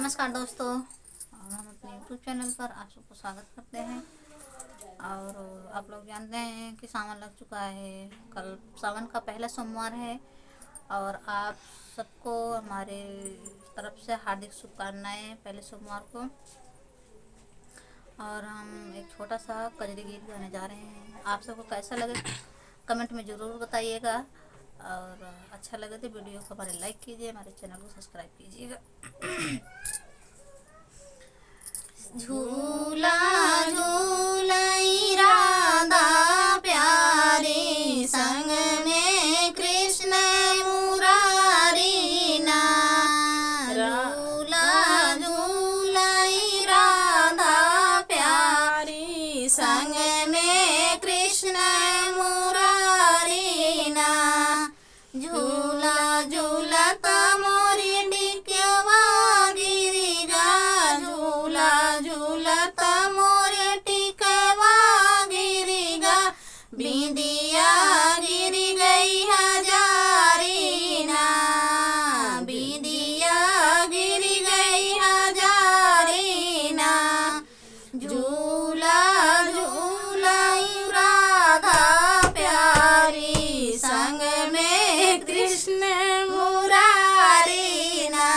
नमस्कार दोस्तों, और हम अपने यूट्यूब चैनल पर आप सबको स्वागत करते हैं। और आप लोग जानते हैं कि सावन लग चुका है। कल सावन का पहला सोमवार है और आप सबको हमारे तरफ से हार्दिक शुभकामनाएं पहले सोमवार को। और हम एक छोटा सा कजरी गीत गाने जा रहे हैं। आप सबको कैसा लगे कमेंट में ज़रूर बताइएगा, और अच्छा लगे तो वीडियो को हमारे लाइक कीजिए, हमारे चैनल को सब्सक्राइब कीजिएगा। झूला झूलाई राधा प्यारी, संग में कृष्ण मुरारी ना। झूला झूलाई राधा प्यारी, संग में कृष्ण मुरारी ना। झूला झूलत मोरी डिकवा गिरिगा, झूला झूलत मोरे टिकवा गिरिगा। बिंदिया गिरी गई हजारी ना, बिंदिया गिरी गई हजारी ना। झूला झूलाई राधा प्यारी, संग में कृष्ण मुरारी ना।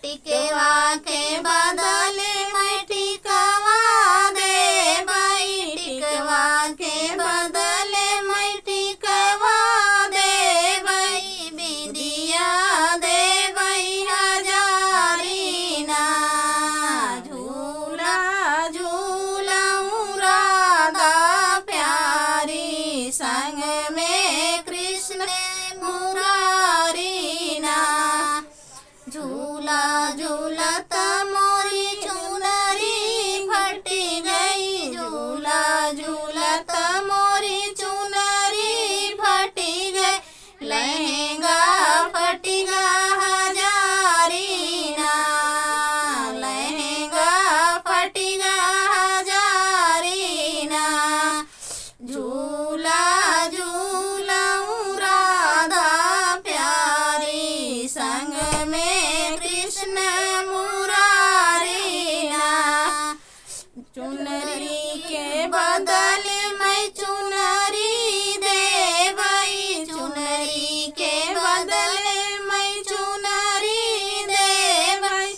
टिकवा के बदले मैं टिकवा दे भाई, टिकवा के बदले मैं टिकवा दे भाई। बिंदिया दे भाई हजारी ना। झूला झूलाऊं राधा प्यारी, संग में कृष्ण मुरारी ना। झूला झूलत मोरी चुनरी फटी गई, झूला झूलत मोरी चुनरी फटी गई। लहंगा फटेगा हजारी ना, लहंगा फटेगा हजारी ना। झूला झूलाऊं राधा प्यारी, संग में कृष्ण मुरारी ना। चुनरी के बदले मैं चुनरी दे भाई, चुनरी के बदले मैं चुनरी दे भाई।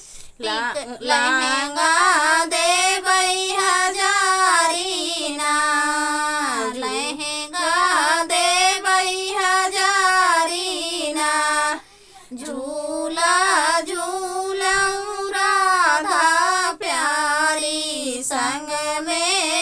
लहंगा दे भाई हजारी ना, लहंगा दे भाई हजारी ना। झूला झूलाऊं राधा प्यारी, संग में